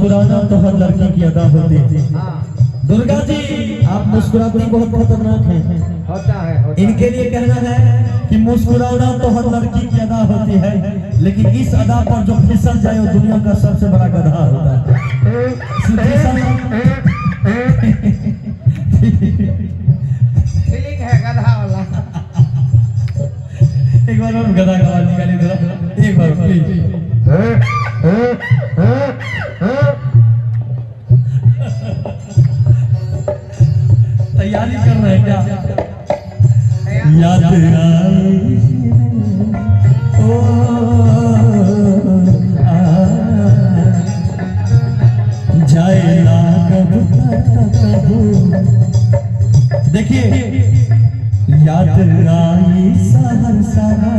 मुस्कुराना तो हर लड़की की अदा होती है। दुर्गा जी आप मुस्कुराती बहुत खतरनाक हैं। होता है इनके लिए कहना है कि मुस्कुराना तो हर लड़की की अदा होती है, लेकिन इस अदा पर जो फिसल जाए वो दुनिया का सबसे बड़ा गधा होता है। फीलिंग है गधा वाला। एक बार और गधा का आवाज निकालिए जरा, एक बार प्लीज। तैयारी कर रहे हैं क्या? याद आई ओ जाए ना कब देखिए, याद आई सहर सारा